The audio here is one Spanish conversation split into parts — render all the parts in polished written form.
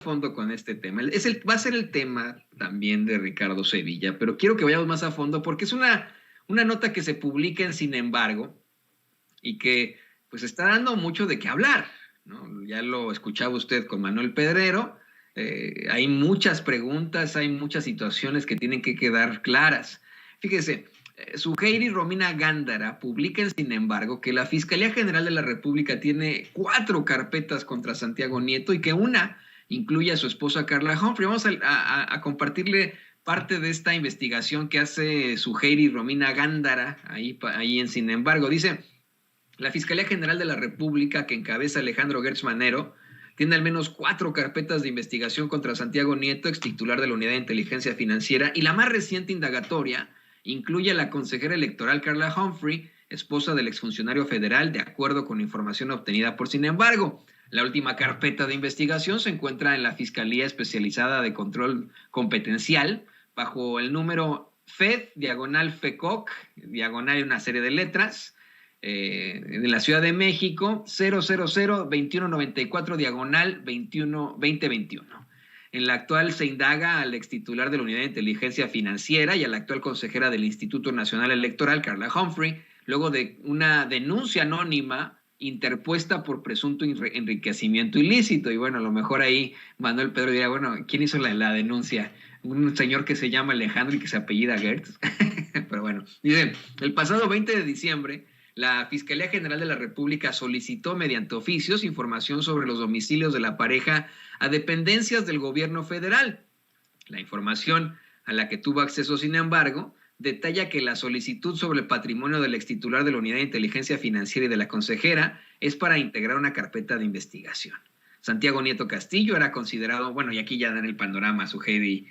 fondo con este tema. Va a ser el tema también de Ricardo Sevilla, pero quiero que vayamos más a fondo porque es una nota que se publica en Sin embargo y que pues está dando mucho de qué hablar, ¿no? Ya lo escuchaba usted con Manuel Pedrero, hay muchas preguntas, hay muchas situaciones que tienen que quedar claras. Fíjese, Suheiri Romina Gándara publica en Sin embargo que la Fiscalía General de la República tiene 4 carpetas contra Santiago Nieto y que una incluye a su esposa Carla Humphrey. Vamos a compartirle parte de esta investigación que hace Suheiri Romina Gándara ahí en Sin embargo. Dice: la Fiscalía General de la República, que encabeza Alejandro Gertz Manero, tiene al menos 4 carpetas de investigación contra Santiago Nieto, ex titular de la Unidad de Inteligencia Financiera, y la más reciente indagatoria incluye a la consejera electoral Carla Humphrey, esposa del exfuncionario federal, de acuerdo con información obtenida por Sin embargo. La última carpeta de investigación se encuentra en la Fiscalía Especializada de Control Competencial, bajo el número FED-FECOC, diagonal y una serie de letras, en la Ciudad de México, 000-2194, diagonal 2021. En la actual se indaga al extitular de la Unidad de Inteligencia Financiera y a la actual consejera del Instituto Nacional Electoral, Carla Humphrey, luego de una denuncia anónima interpuesta por presunto enriquecimiento ilícito. Y bueno, a lo mejor ahí Manuel Pedro diría, bueno, ¿quién hizo la denuncia? Un señor que se llama Alejandro y que se apellida Gertz. Pero bueno, dice, el pasado 20 de diciembre, la Fiscalía General de la República solicitó mediante oficios información sobre los domicilios de la pareja a dependencias del gobierno federal. La información a la que tuvo acceso, sin embargo, detalla que la solicitud sobre el patrimonio del extitular de la Unidad de Inteligencia Financiera y de la consejera es para integrar una carpeta de investigación. Santiago Nieto Castillo era considerado, bueno, y aquí ya dan el panorama, Suheiri,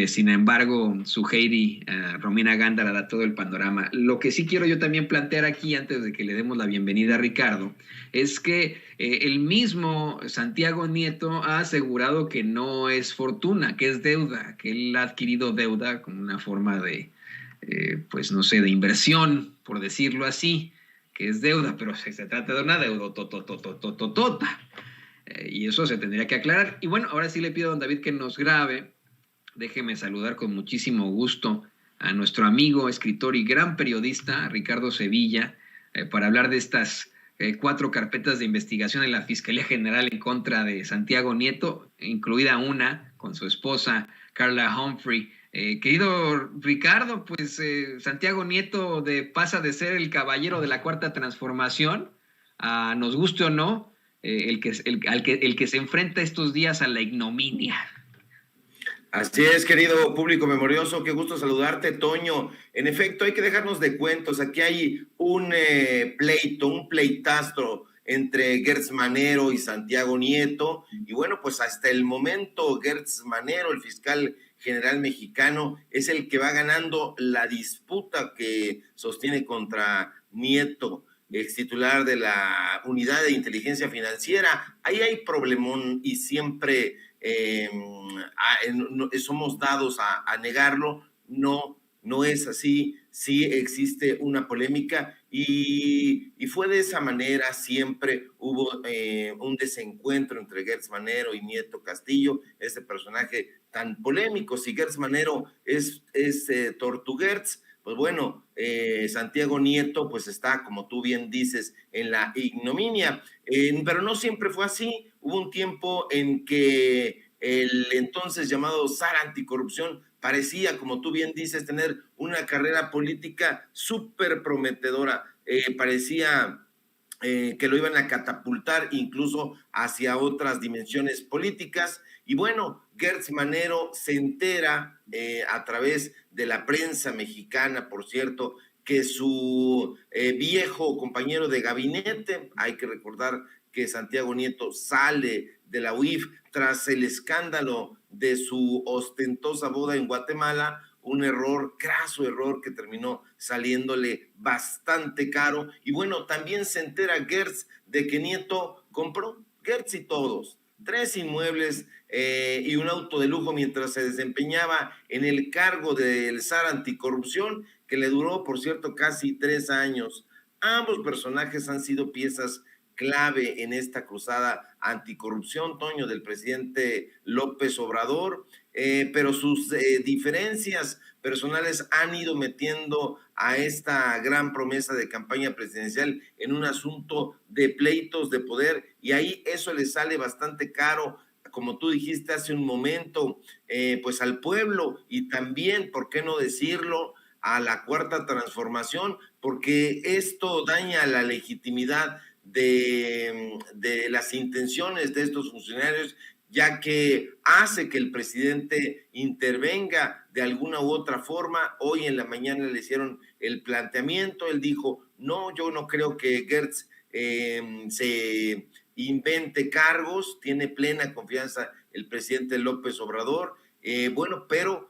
Sin embargo, Suheiri Romina Gándara da todo el panorama. Lo que sí quiero yo también plantear aquí, antes de que le demos la bienvenida a Ricardo, es que el mismo Santiago Nieto ha asegurado que no es fortuna, que es deuda, que él ha adquirido deuda como una forma de, pues no sé, de inversión, por decirlo así, que es deuda, pero se trata de una deuda totototototota. Y eso se tendría que aclarar. Y bueno, ahora sí le pido a don David que nos grabe. Déjeme saludar con muchísimo gusto a nuestro amigo, escritor y gran periodista, Ricardo Sevilla, para hablar de estas 4 carpetas de investigación en la Fiscalía General en contra de Santiago Nieto, incluida una con su esposa, Carla Humphrey. Querido Ricardo, pues Santiago Nieto pasa de ser el caballero de la Cuarta Transformación a, nos guste o no, el que se enfrenta estos días a la ignominia. Así es, querido público memorioso, qué gusto saludarte, Toño. En efecto, hay que dejarnos de cuentos. Aquí hay un pleitazo entre Gertz Manero y Santiago Nieto. Y bueno, pues hasta el momento Gertz Manero, el fiscal general mexicano, es el que va ganando la disputa que sostiene contra Nieto, ex titular de la Unidad de Inteligencia Financiera. Ahí hay problemón y siempre somos dados a negarlo. No es así. Sí existe una polémica y fue de esa manera. Siempre hubo un desencuentro entre Gertz Manero y Nieto Castillo, ese personaje tan polémico. Si Gertz Manero es Tortuguertz, pues bueno, Santiago Nieto pues está, como tú bien dices, en la ignominia, pero no siempre fue así. Hubo un tiempo en que el entonces llamado SAR Anticorrupción parecía, como tú bien dices, tener una carrera política súper prometedora. Parecía que lo iban a catapultar incluso hacia otras dimensiones políticas. Y bueno, Gertz Manero se entera a través de la prensa mexicana, por cierto, que su viejo compañero de gabinete, hay que recordar que Santiago Nieto sale de la UIF tras el escándalo de su ostentosa boda en Guatemala, un error, craso error que terminó saliéndole bastante caro. Y bueno, también se entera Gertz de que Nieto compró, Gertz y todos, 3 inmuebles y un auto de lujo mientras se desempeñaba en el cargo del SAR Anticorrupción, que le duró, por cierto, casi 3 años. Ambos personajes han sido piezas clave en esta cruzada anticorrupción, Toño, del presidente López Obrador, pero sus diferencias personales han ido metiendo a esta gran promesa de campaña presidencial en un asunto de pleitos de poder, y ahí eso le sale bastante caro, como tú dijiste hace un momento, pues al pueblo, y también, ¿por qué no decirlo?, a la Cuarta Transformación, porque esto daña la legitimidad de las intenciones de estos funcionarios, ya que hace que el presidente intervenga de alguna u otra forma. Hoy en la mañana le hicieron el planteamiento, él dijo, no, yo no creo que Gertz se invente cargos, tiene plena confianza el presidente López Obrador, bueno, pero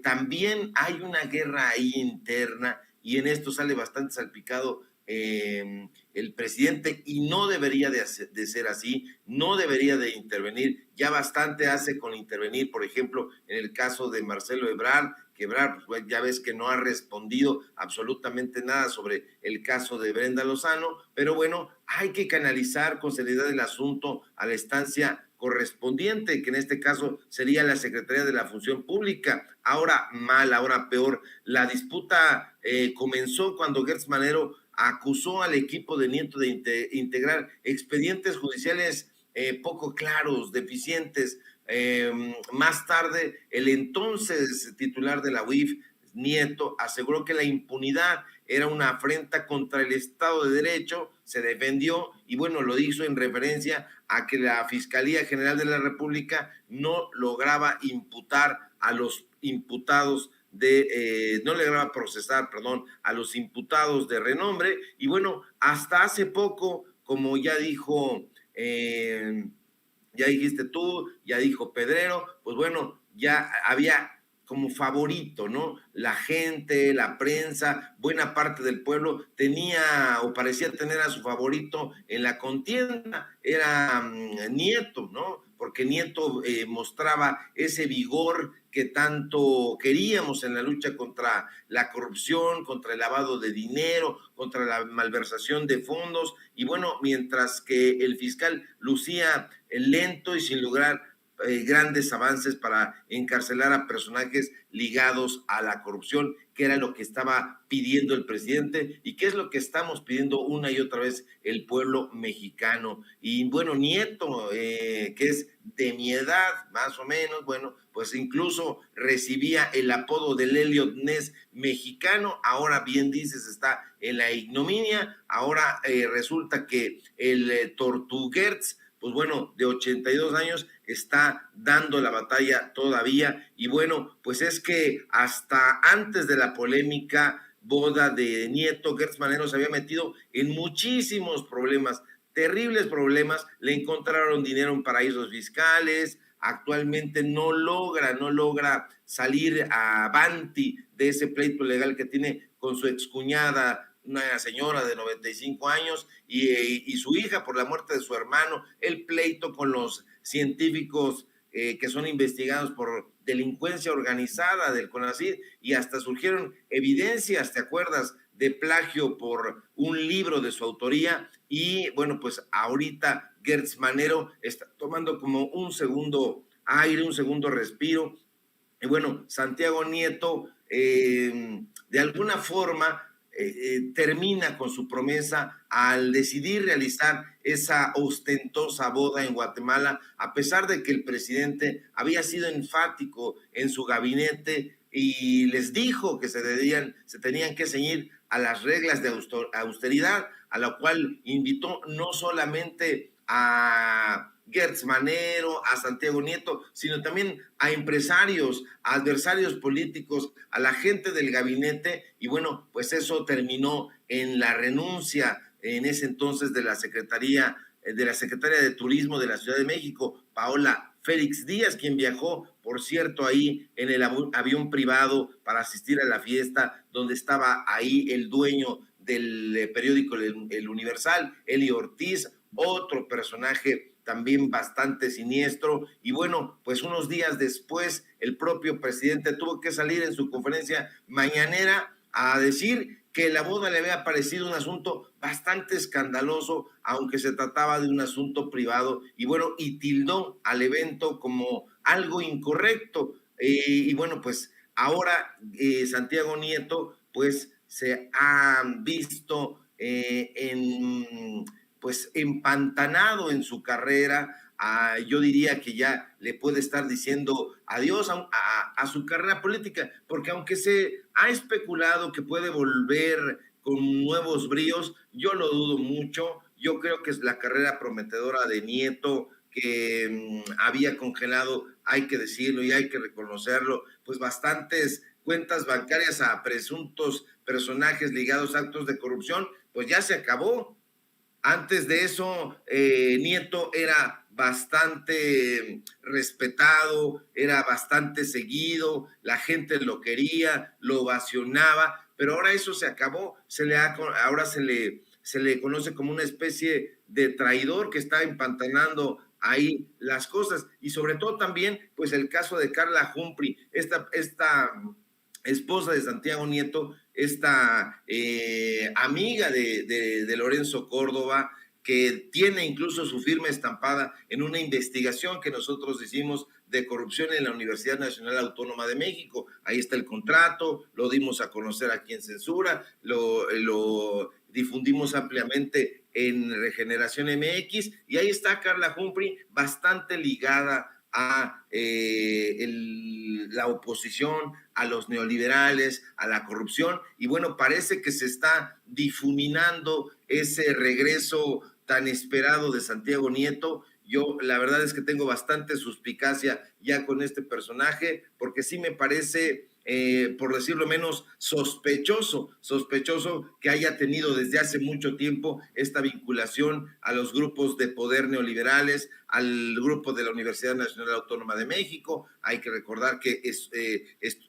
también hay una guerra ahí interna, y en esto sale bastante salpicado el presidente, y no debería de ser así, no debería de intervenir, ya bastante hace con intervenir, por ejemplo, en el caso de Marcelo Ebrard, que Ebrard, pues, ya ves que no ha respondido absolutamente nada sobre el caso de Brenda Lozano, pero bueno, hay que canalizar con seriedad el asunto a la instancia correspondiente, que en este caso sería la Secretaría de la Función Pública. Ahora mal, ahora peor. La disputa comenzó cuando Gertz Manero acusó al equipo de Nieto de integrar expedientes judiciales poco claros, deficientes. Más tarde, el entonces titular de la UIF, Nieto, aseguró que la impunidad era una afrenta contra el Estado de Derecho, se defendió, y bueno, lo hizo en referencia a que la Fiscalía General de la República no lograba imputar a los imputados no le lograba procesar, perdón, a los imputados de renombre. Y bueno, hasta hace poco, como ya dijo, ya dijiste tú, ya dijo Pedrero, pues bueno, ya había como favorito, ¿no? La gente, la prensa, buena parte del pueblo tenía o parecía tener a su favorito en la contienda, era Nieto, ¿no? Porque Nieto mostraba ese vigor que tanto queríamos en la lucha contra la corrupción, contra el lavado de dinero, contra la malversación de fondos, y bueno, mientras que el fiscal lucía lento y sin lograr grandes avances para encarcelar a personajes ligados a la corrupción, que era lo que estaba pidiendo el presidente y que es lo que estamos pidiendo una y otra vez el pueblo mexicano. Y bueno, Nieto, que es de mi edad, más o menos, bueno, pues incluso recibía el apodo del Elliot Ness mexicano, ahora bien dices, está en la ignominia, ahora resulta que el Tortuguerz, pues bueno, de 82 años, está dando la batalla todavía. Y bueno, pues es que hasta antes de la polémica boda de Nieto, Gertz Manero se había metido en muchísimos problemas, terribles problemas. Le encontraron dinero en paraísos fiscales, actualmente no logra salir avanti de ese pleito legal que tiene con su excuñada, una señora de 95 años, y su hija por la muerte de su hermano, el pleito con los científicos que son investigados por delincuencia organizada del CONACYT, y hasta surgieron evidencias, ¿te acuerdas?, de plagio por un libro de su autoría. Y bueno, pues ahorita Gertz Manero está tomando como un segundo aire, un segundo respiro. Y bueno, Santiago Nieto de alguna forma termina con su promesa al decidir realizar esa ostentosa boda en Guatemala, a pesar de que el presidente había sido enfático en su gabinete y les dijo que se tenían que ceñir a las reglas de austeridad, a la cual invitó no solamente a Gertz Manero, a Santiago Nieto, sino también a empresarios, a adversarios políticos, a la gente del gabinete. Y bueno, pues eso terminó en la renuncia en ese entonces de la secretaria de Turismo de la Ciudad de México, Paola Félix Díaz, quien viajó, por cierto, ahí en el avión privado para asistir a la fiesta, donde estaba ahí el dueño del periódico El Universal, Eli Ortiz, otro personaje también bastante siniestro. Y bueno, pues unos días después el propio presidente tuvo que salir en su conferencia mañanera a decir que la boda le había parecido un asunto bastante escandaloso, aunque se trataba de un asunto privado, y bueno, y tildó al evento como algo incorrecto. Y bueno, pues ahora Santiago Nieto, pues se ha visto pues empantanado en su carrera. Yo diría que ya le puede estar diciendo adiós a su carrera política, porque aunque se ha especulado que puede volver con nuevos bríos, yo lo dudo mucho. Yo creo que es la carrera prometedora de Nieto que había congelado, hay que decirlo y hay que reconocerlo, pues bastantes cuentas bancarias a presuntos personajes ligados a actos de corrupción, pues ya se acabó. Antes de eso, Nieto era bastante respetado, era bastante seguido, la gente lo quería, lo ovacionaba, pero ahora eso se acabó, ahora se le conoce como una especie de traidor que está empantanando ahí las cosas. Y sobre todo también, pues el caso de Carla Humphrey, esta esposa de Santiago Nieto, esta amiga de Lorenzo Córdoba, que tiene incluso su firma estampada en una investigación que nosotros hicimos de corrupción en la Universidad Nacional Autónoma de México. Ahí está el contrato, lo dimos a conocer aquí en Censura, lo difundimos ampliamente en Regeneración MX, y ahí está Carla Humphrey, bastante ligada a la oposición, a los neoliberales, a la corrupción, y bueno, parece que se está difuminando ese regreso tan esperado de Santiago Nieto. Yo la verdad es que tengo bastante suspicacia ya con este personaje, porque sí me parece, por decirlo menos, sospechoso que haya tenido desde hace mucho tiempo esta vinculación a los grupos de poder neoliberales, al grupo de la Universidad Nacional Autónoma de México. Hay que recordar que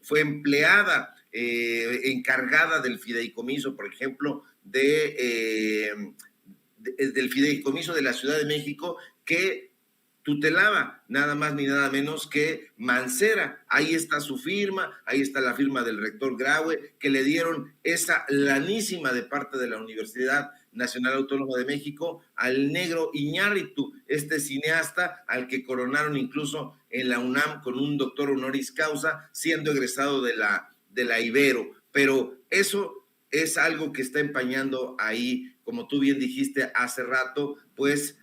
fue empleada, encargada del fideicomiso, por ejemplo, del fideicomiso de la Ciudad de México, que tutelaba nada más ni nada menos que Mancera. Ahí está su firma, ahí está la firma del rector Graue, que le dieron esa lanísima de parte de la Universidad Nacional Autónoma de México al negro Iñárritu, este cineasta al que coronaron incluso en la UNAM con un doctor honoris causa, siendo egresado de la Ibero. Pero eso es algo que está empañando ahí, como tú bien dijiste hace rato, pues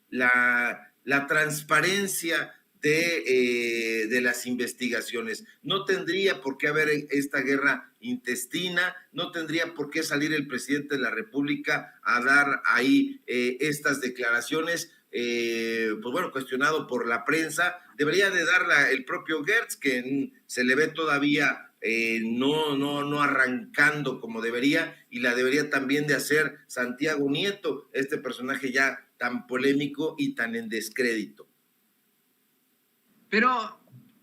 la transparencia de las investigaciones. No tendría por qué haber esta guerra intestina, no tendría por qué salir el presidente de la República a dar ahí estas declaraciones, pues bueno, cuestionado por la prensa. Debería de darla el propio Gertz, que se le ve todavía no arrancando como debería, y la debería también de hacer Santiago Nieto, este personaje ya tan polémico y tan en descrédito. Pero,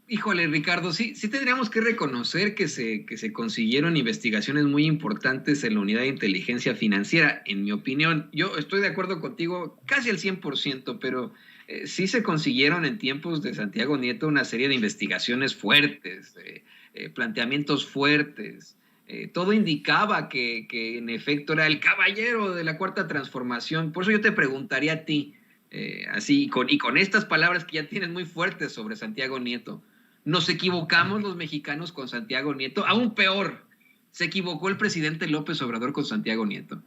híjole, Ricardo, sí tendríamos que reconocer que se consiguieron investigaciones muy importantes en la unidad de inteligencia financiera, en mi opinión. Yo estoy de acuerdo contigo casi al 100%, pero sí se consiguieron en tiempos de Santiago Nieto una serie de investigaciones fuertes, planteamientos fuertes. Todo indicaba que en efecto era el caballero de la Cuarta Transformación. Por eso yo te preguntaría a ti, así, y con estas palabras que ya tienes muy fuertes sobre Santiago Nieto, ¿nos equivocamos los mexicanos con Santiago Nieto? Aún peor, ¿se equivocó el presidente López Obrador con Santiago Nieto?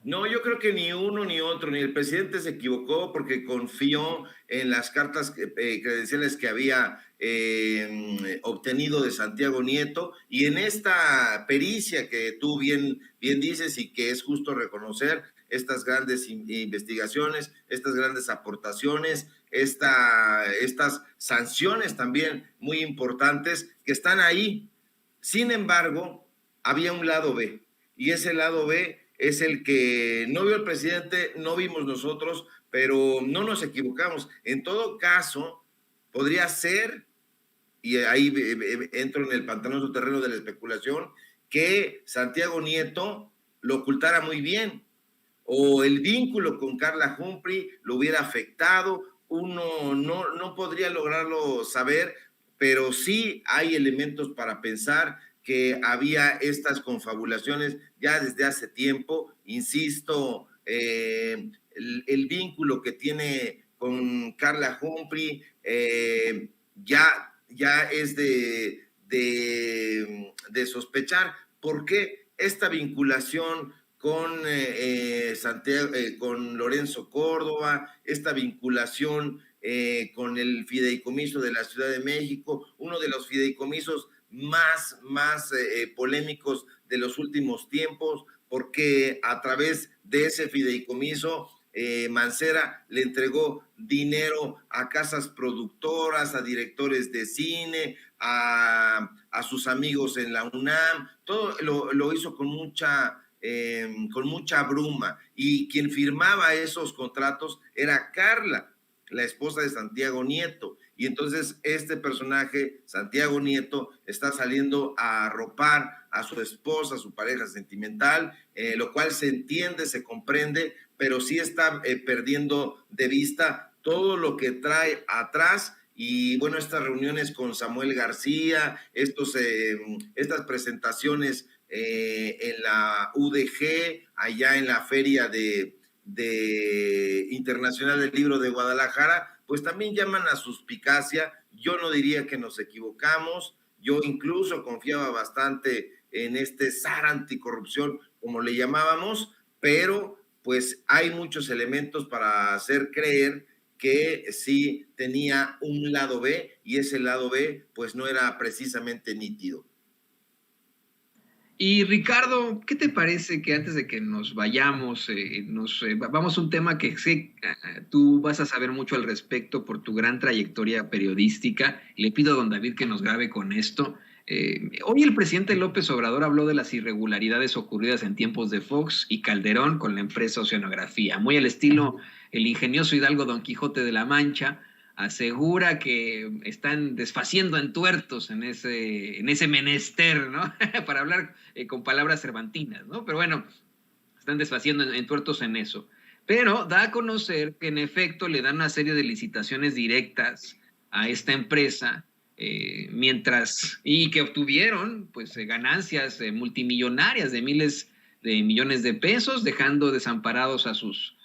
No, yo creo que ni uno ni otro, ni el presidente se equivocó porque confió en las cartas credenciales que había obtenido de Santiago Nieto, y en esta pericia que tú bien dices y que es justo reconocer, estas grandes investigaciones, estas grandes aportaciones, estas sanciones también muy importantes que están ahí. Sin embargo, había un lado B, y ese lado B es el que no vio el presidente, no vimos nosotros, pero no nos equivocamos. En todo caso, podría ser, y ahí entro en el pantanoso terreno de la especulación, que Santiago Nieto lo ocultara muy bien, o el vínculo con Carla Humphrey lo hubiera afectado. Uno no podría lograrlo saber, pero sí hay elementos para pensar que había estas confabulaciones ya desde hace tiempo. Insisto, el vínculo que tiene con Carla Humphrey ya es de sospechar. ¿Por qué esta vinculación con Santiago, con Lorenzo Córdoba, esta vinculación con el fideicomiso de la Ciudad de México, uno de los fideicomisos más polémicos de los últimos tiempos, porque a través de ese fideicomiso Mancera le entregó dinero a casas productoras, a directores de cine, a sus amigos en la UNAM, todo lo hizo con mucha bruma, y quien firmaba esos contratos era Carla, la esposa de Santiago Nieto, y entonces este personaje, Santiago Nieto, está saliendo a arropar a su esposa, a su pareja sentimental, lo cual se entiende, se comprende, pero sí está perdiendo de vista todo lo que trae atrás. Y bueno, estas reuniones con Samuel García, estas presentaciones en la UDG, allá en la Feria Internacional del Libro de Guadalajara, pues también llaman a suspicacia. Yo no diría que nos equivocamos, yo incluso confiaba bastante en este SAR anticorrupción, como le llamábamos, pero pues hay muchos elementos para hacer creer que sí tenía un lado B, y ese lado B pues no era precisamente nítido. Y Ricardo, ¿qué te parece que antes de que nos vayamos, vamos a un tema que sé tú vas a saber mucho al respecto por tu gran trayectoria periodística? Le pido a don David que nos grabe con esto. Hoy el presidente López Obrador habló de las irregularidades ocurridas en tiempos de Fox y Calderón con la empresa Oceanografía, muy al estilo el ingenioso hidalgo Don Quijote de la Mancha. Asegura que están desfaciendo entuertos en ese menester, ¿no? Para hablar con palabras cervantinas, ¿no? Pero bueno, están desfaciendo entuertos en eso. Pero da a conocer que en efecto le dan una serie de licitaciones directas a esta empresa, y que obtuvieron pues ganancias multimillonarias de miles de millones de pesos, dejando desamparados a sus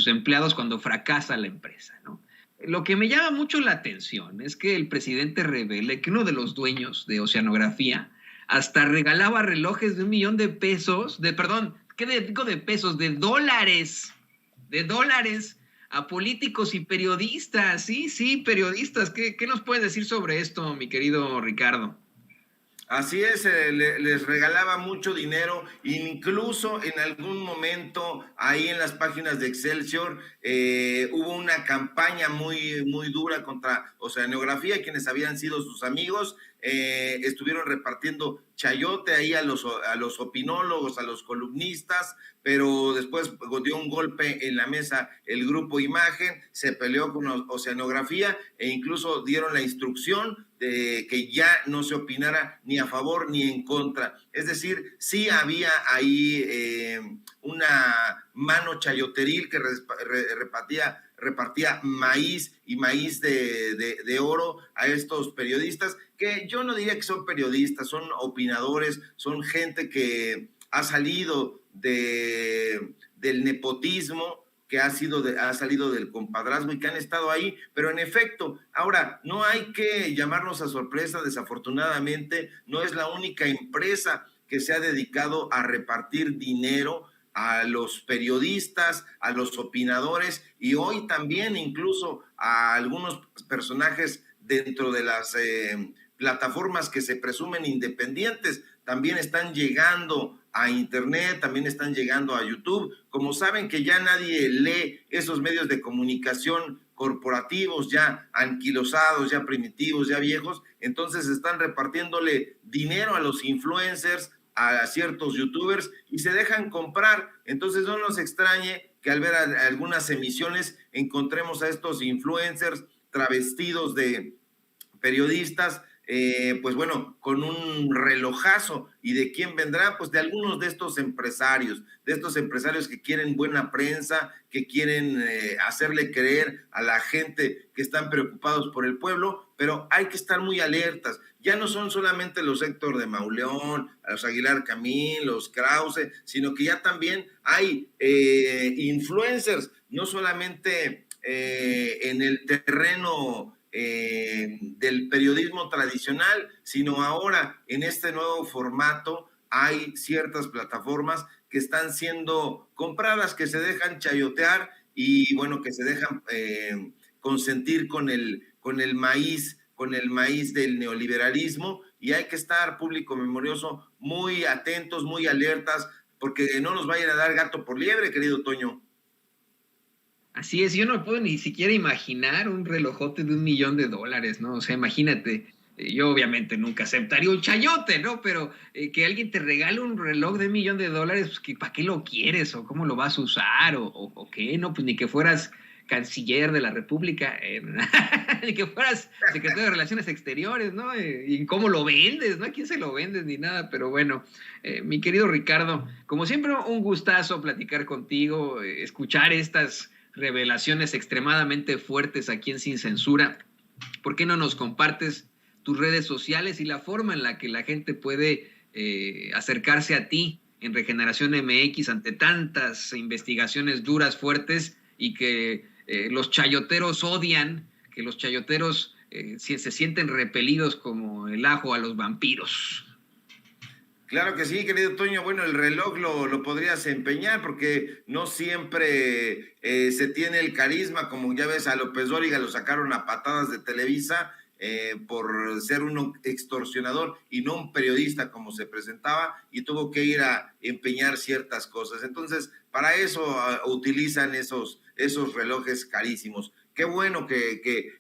empleados cuando fracasa la empresa, ¿no? Lo que me llama mucho la atención es que el presidente revele que uno de los dueños de Oceanografía hasta regalaba relojes de $1 millón de pesos, de dólares a políticos y periodistas. Sí, periodistas. ¿Qué nos puedes decir sobre esto, mi querido Ricardo? Así es, les regalaba mucho dinero, incluso en algún momento ahí en las páginas de Excelsior hubo una campaña muy dura contra Oceanografía, quienes habían sido sus amigos, estuvieron repartiendo chayote ahí a los opinólogos, a los columnistas, pero después dio un golpe en la mesa el grupo Imagen, se peleó con Oceanografía e incluso dieron la instrucción de que ya no se opinara ni a favor ni en contra. Es decir, sí había ahí una mano chayoteril que repartía maíz y maíz de oro a estos periodistas, que yo no diría que son periodistas, son opinadores, son gente que ha salido del nepotismo, que ha salido del compadrazgo y que han estado ahí, pero en efecto, ahora, no hay que llamarnos a sorpresa, desafortunadamente, no es la única empresa que se ha dedicado a repartir dinero a los periodistas, a los opinadores, y hoy también incluso a algunos personajes dentro de las plataformas que se presumen independientes, también están llegando a internet, también están llegando a YouTube. Como saben que ya nadie lee esos medios de comunicación corporativos, ya anquilosados, ya primitivos, ya viejos, entonces están repartiéndole dinero a los influencers, a ciertos youtubers, y se dejan comprar. Entonces no nos extrañe que al ver algunas emisiones encontremos a estos influencers travestidos de periodistas, pues bueno, con un relojazo. ¿Y de quién vendrá? Pues de algunos de estos empresarios que quieren buena prensa, que quieren hacerle creer a la gente que están preocupados por el pueblo, pero hay que estar muy alertas. Ya no son solamente los Héctor de Mauleón, los Aguilar Camín, los Krause, sino que ya también hay influencers, no solamente en el terreno del periodismo tradicional, sino ahora en este nuevo formato hay ciertas plataformas que están siendo compradas, que se dejan chayotear y bueno, que se dejan consentir con el maíz del neoliberalismo, y hay que estar, público memorioso, muy atentos, muy alertas, porque no nos vayan a dar gato por liebre, querido Toño. Así es, yo no puedo ni siquiera imaginar un relojote de $1,000,000, ¿no? O sea, imagínate, yo obviamente nunca aceptaría un chayote, ¿no? Pero que alguien te regale un reloj de $1,000,000, pues, ¿para qué lo quieres? ¿O cómo lo vas a usar? ¿O qué? No, pues ni que fueras canciller de la República, ni que fueras secretario de Relaciones Exteriores, ¿no? Y cómo lo vendes, ¿no? ¿A quién se lo vendes ni nada? Pero bueno, mi querido Ricardo, como siempre, un gustazo platicar contigo, escuchar estas revelaciones extremadamente fuertes aquí en Sin Censura. ¿Por qué no nos compartes tus redes sociales y la forma en la que la gente puede acercarse a ti en Regeneración MX ante tantas investigaciones duras, fuertes, y que los chayoteros odian, que los chayoteros se sienten repelidos como el ajo a los vampiros? Claro que sí, querido Toño. Bueno, el reloj lo podrías empeñar porque no siempre se tiene el carisma, como ya ves a López Dóriga lo sacaron a patadas de Televisa por ser un extorsionador y no un periodista como se presentaba, y tuvo que ir a empeñar ciertas cosas. Entonces, para eso utilizan esos relojes carísimos. Qué bueno que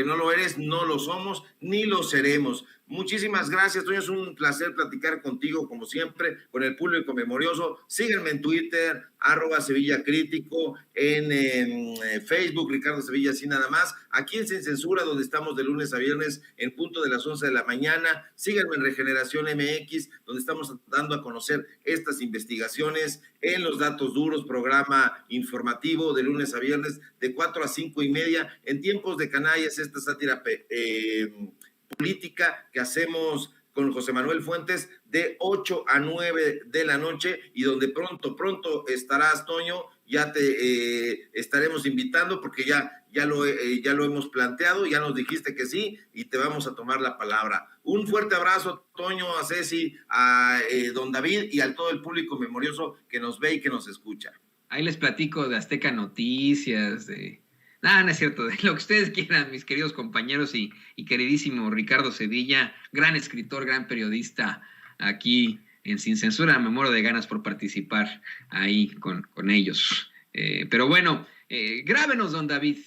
no lo eres, no lo somos, ni lo seremos. Muchísimas gracias, Toño. Es un placer platicar contigo, como siempre, con el público memorioso. Síganme en Twitter, @Sevilla Crítico, en Facebook, Ricardo Sevilla, así nada más. Aquí en Sin Censura, donde estamos de lunes a viernes, en punto de las 11 de la mañana. Síganme en Regeneración MX, donde estamos dando a conocer estas investigaciones en Los Datos Duros, programa informativo de lunes a viernes, de 4 a 5:30, en tiempos de canallas, esta sátira política que hacemos con José Manuel Fuentes de 8 a 9 de la noche, y donde pronto estarás, Toño. Ya te estaremos invitando porque ya lo hemos planteado, ya nos dijiste que sí y te vamos a tomar la palabra. Un fuerte abrazo, Toño, a Ceci, a don David y a todo el público memorioso que nos ve y que nos escucha. Ahí les platico de Azteca Noticias, de... Nada, no es cierto, de lo que ustedes quieran, mis queridos compañeros y queridísimo Ricardo Sevilla, gran escritor, gran periodista aquí en Sin Censura. Me muero de ganas por participar ahí con ellos. Pero bueno, grábenos, don David.